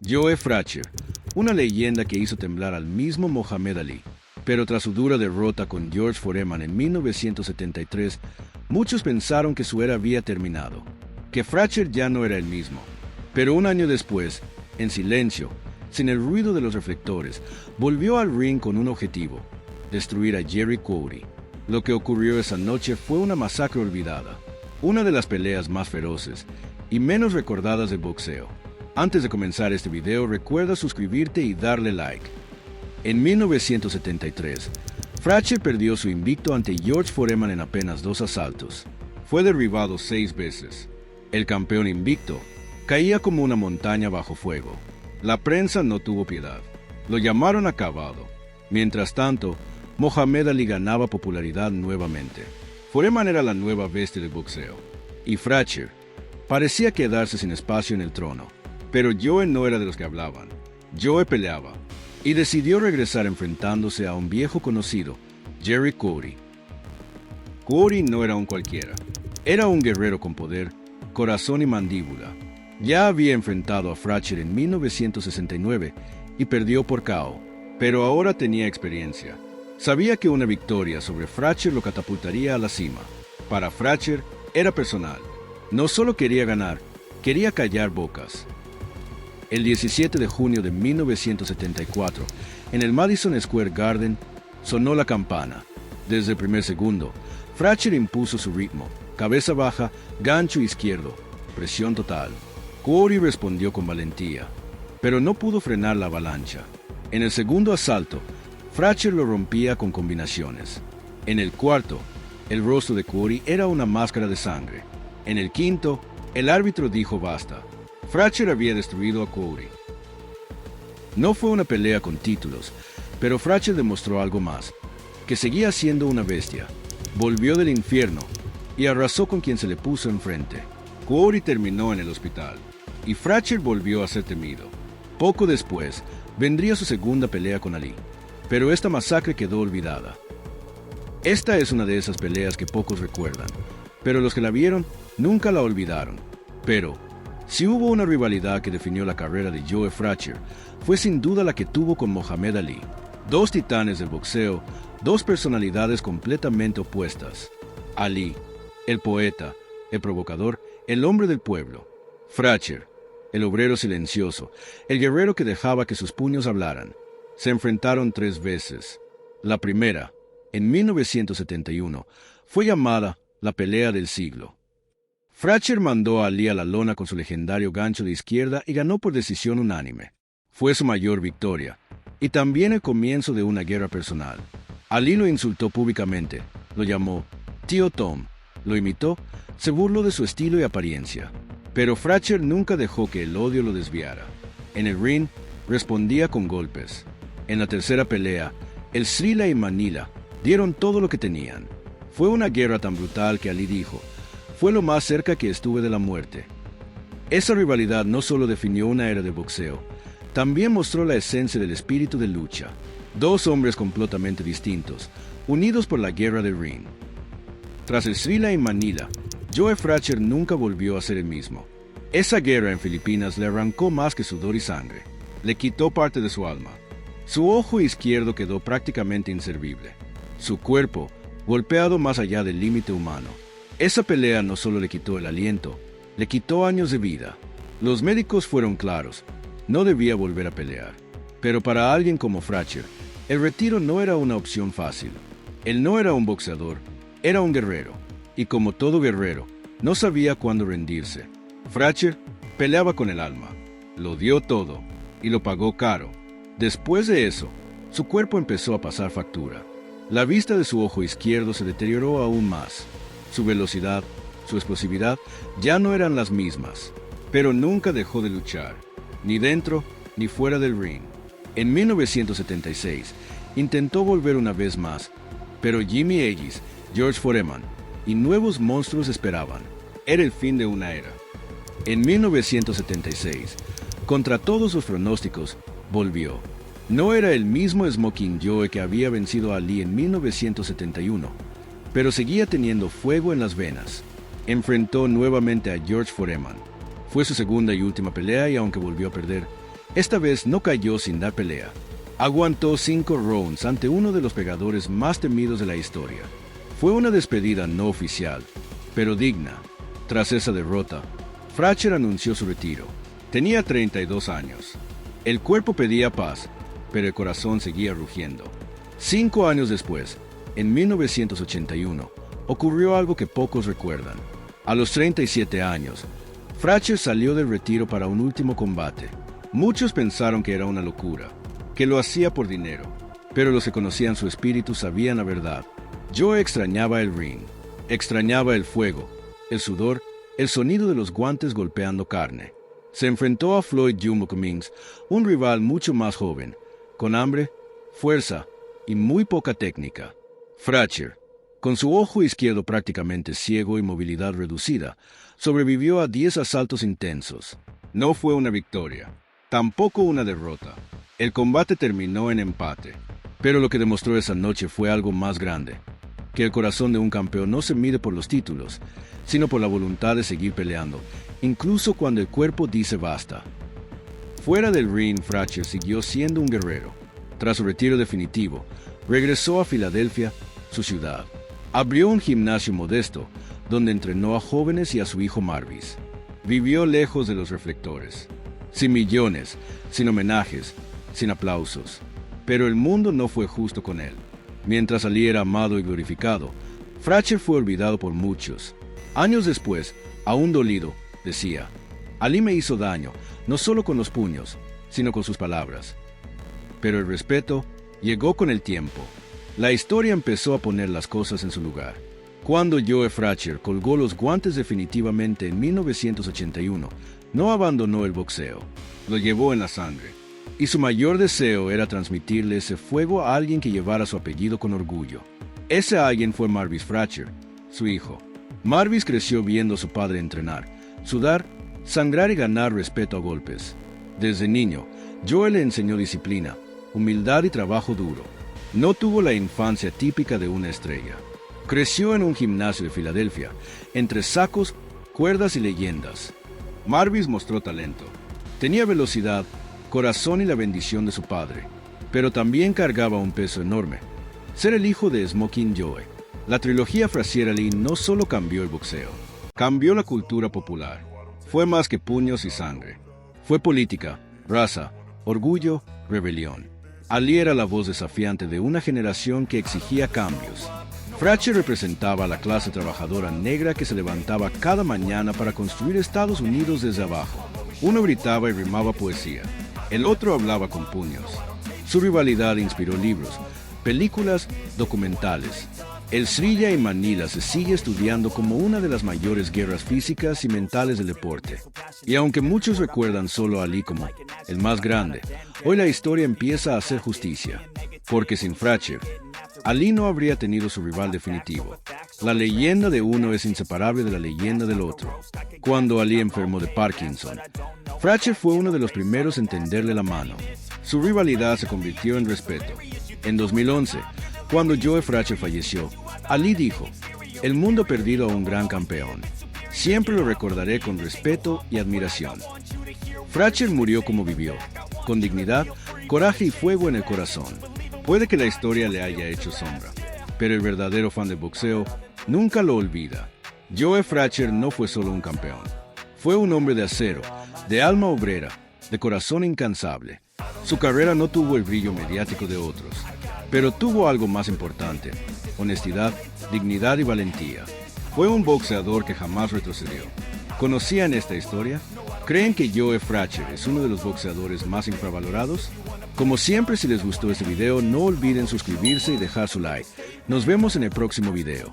Joe Frazier, una leyenda que hizo temblar al mismo Mohamed Ali. Pero tras su dura derrota con George Foreman en 1973, muchos pensaron que su era había terminado, que Frazier ya no era el mismo. Pero un año después, en silencio, sin el ruido de los reflectores, volvió al ring con un objetivo: destruir a Jerry Quarry. Lo que ocurrió esa noche fue una masacre olvidada, una de las peleas más feroces y menos recordadas del boxeo. Antes de comenzar este video, recuerda suscribirte y darle like. En 1973, Frazier perdió su invicto ante George Foreman en apenas 2 asaltos. Fue derribado 6 veces. El campeón invicto caía como una montaña bajo fuego. La prensa no tuvo piedad. Lo llamaron acabado. Mientras tanto, Mohamed Ali ganaba popularidad nuevamente. Foreman era la nueva bestia del boxeo. Y Frazier parecía quedarse sin espacio en el trono. Pero Joe no era de los que hablaban. Joe peleaba y decidió regresar enfrentándose a un viejo conocido, Jerry Quarry. Quarry no era un cualquiera. Era un guerrero con poder, corazón y mandíbula. Ya había enfrentado a Frazier en 1969 y perdió por KO, pero ahora tenía experiencia. Sabía que una victoria sobre Frazier lo catapultaría a la cima. Para Frazier era personal. No solo quería ganar, quería callar bocas. El 17 de junio de 1974, en el Madison Square Garden, sonó la campana. Desde el primer segundo, Frazier impuso su ritmo: cabeza baja, gancho izquierdo, presión total. Quarry respondió con valentía, pero no pudo frenar la avalancha. En el segundo asalto, Frazier lo rompía con combinaciones. En el cuarto, el rostro de Quarry era una máscara de sangre. En el quinto, el árbitro dijo basta. Frazier había destruido a Quarry. No fue una pelea con títulos, pero Frazier demostró algo más: que seguía siendo una bestia. Volvió del infierno y arrasó con quien se le puso enfrente. Quarry terminó en el hospital y Frazier volvió a ser temido. Poco después, vendría su segunda pelea con Ali, pero esta masacre quedó olvidada. Esta es una de esas peleas que pocos recuerdan, pero los que la vieron nunca la olvidaron. Pero si hubo una rivalidad que definió la carrera de Joe Frazier, fue sin duda la que tuvo con Mohamed Ali. Dos titanes del boxeo, dos personalidades completamente opuestas. Ali, el poeta, el provocador, el hombre del pueblo. Frazier, el obrero silencioso, el guerrero que dejaba que sus puños hablaran. Se enfrentaron 3 veces. La primera, en 1971, fue llamada la pelea del siglo. Frazier mandó a Ali a la lona con su legendario gancho de izquierda y ganó por decisión unánime. Fue su mayor victoria, y también el comienzo de una guerra personal. Ali lo insultó públicamente, lo llamó Tío Tom, lo imitó, se burló de su estilo y apariencia. Pero Frazier nunca dejó que el odio lo desviara. En el ring, respondía con golpes. En la tercera pelea, el Srila y Manila dieron todo lo que tenían. Fue una guerra tan brutal que Ali dijo: fue lo más cerca que estuve de la muerte. Esa rivalidad no solo definió una era de boxeo, también mostró la esencia del espíritu de lucha. Dos hombres completamente distintos, unidos por la guerra del ring. Tras el Srila y Manila, Joe Frazier nunca volvió a ser el mismo. Esa guerra en Filipinas le arrancó más que sudor y sangre. Le quitó parte de su alma. Su ojo izquierdo quedó prácticamente inservible. Su cuerpo, golpeado más allá del límite humano. Esa pelea no solo le quitó el aliento, le quitó años de vida. Los médicos fueron claros: no debía volver a pelear. Pero para alguien como Frazier, el retiro no era una opción fácil. Él no era un boxeador, era un guerrero. Y como todo guerrero, no sabía cuándo rendirse. Frazier peleaba con el alma. Lo dio todo y lo pagó caro. Después de eso, su cuerpo empezó a pasar factura. La vista de su ojo izquierdo se deterioró aún más. Su velocidad, su explosividad ya no eran las mismas, pero nunca dejó de luchar, ni dentro ni fuera del ring. En 1976, intentó volver una vez más, pero Jimmy Ellis, George Foreman y nuevos monstruos esperaban. Era el fin de una era. En 1976, contra todos los pronósticos, volvió. No era el mismo Smoking Joe que había vencido a Ali en 1971, pero seguía teniendo fuego en las venas. Enfrentó nuevamente a George Foreman. Fue su segunda y última pelea y aunque volvió a perder, Esta vez no cayó sin dar pelea. Aguantó 5 rounds ante uno de los pegadores más temidos de la historia. Fue una despedida no oficial, pero digna. Tras esa derrota, Frazier anunció su retiro. Tenía 32 años. El cuerpo pedía paz, pero el corazón seguía rugiendo. 5 años después, en 1981, ocurrió algo que pocos recuerdan. A los 37 años, Frazier salió del retiro para un último combate. Muchos pensaron que era una locura, que lo hacía por dinero, pero los que conocían su espíritu sabían la verdad. Joe extrañaba el ring, extrañaba el fuego, el sudor, el sonido de los guantes golpeando carne. Se enfrentó a Floyd Jumbo Cummings, un rival mucho más joven, con hambre, fuerza y muy poca técnica. Frazier, con su ojo izquierdo prácticamente ciego y movilidad reducida, sobrevivió a 10 asaltos intensos. No fue una victoria, tampoco una derrota. El combate terminó en empate, pero lo que demostró esa noche fue algo más grande, que el corazón de un campeón no se mide por los títulos, sino por la voluntad de seguir peleando, incluso cuando el cuerpo dice basta. Fuera del ring, Frazier siguió siendo un guerrero. Tras su retiro definitivo, regresó a Filadelfia, su ciudad. Abrió un gimnasio modesto, donde entrenó a jóvenes y a su hijo Marvis. Vivió lejos de los reflectores, sin millones, sin homenajes, sin aplausos. Pero el mundo no fue justo con él. Mientras Ali era amado y glorificado, Frazier fue olvidado por muchos. Años después, aún dolido, decía: Ali me hizo daño, no solo con los puños, sino con sus palabras. Pero el respeto llegó con el tiempo. La historia empezó a poner las cosas en su lugar. Cuando Joe Frazier colgó los guantes definitivamente en 1981, no abandonó el boxeo, lo llevó en la sangre. Y su mayor deseo era transmitirle ese fuego a alguien que llevara su apellido con orgullo. Ese alguien fue Marvis Frazier, su hijo. Marvis creció viendo a su padre entrenar, sudar, sangrar y ganar respeto a golpes. Desde niño, Joe le enseñó disciplina, humildad y trabajo duro. No tuvo la infancia típica de una estrella. Creció en un gimnasio de Filadelfia, entre sacos, cuerdas y leyendas. Marvis mostró talento. Tenía velocidad, corazón y la bendición de su padre, pero también cargaba un peso enorme: ser el hijo de Smoking Joe. La trilogía Frazier Ali no solo cambió el boxeo, cambió la cultura popular. Fue más que puños y sangre. Fue política, raza, orgullo, rebelión. Ali era la voz desafiante de una generación que exigía cambios. Frazier representaba a la clase trabajadora negra que se levantaba cada mañana para construir Estados Unidos desde abajo. Uno gritaba y rimaba poesía, el otro hablaba con puños. Su rivalidad inspiró libros, películas, documentales. El Srilla y Manila se sigue estudiando como una de las mayores guerras físicas y mentales del deporte. Y aunque muchos recuerdan solo a Ali como el más grande, hoy la historia empieza a hacer justicia. Porque sin Frazier, Ali no habría tenido su rival definitivo. La leyenda de uno es inseparable de la leyenda del otro. Cuando Ali enfermó de Parkinson, Frazier fue uno de los primeros en tenderle la mano. Su rivalidad se convirtió en respeto. En 2011, cuando Joe Frazier falleció, Ali dijo: "El mundo ha perdido a un gran campeón. Siempre lo recordaré con respeto y admiración". Frazier murió como vivió, con dignidad, coraje y fuego en el corazón. Puede que la historia le haya hecho sombra, pero el verdadero fan del boxeo nunca lo olvida. Joe Frazier no fue solo un campeón. Fue un hombre de acero, de alma obrera, de corazón incansable. Su carrera no tuvo el brillo mediático de otros, pero tuvo algo más importante: honestidad, dignidad y valentía. Fue un boxeador que jamás retrocedió. ¿Conocían esta historia? ¿Creen que Joe Frazier es uno de los boxeadores más infravalorados? Como siempre, si les gustó este video, no olviden suscribirse y dejar su like. Nos vemos en el próximo video.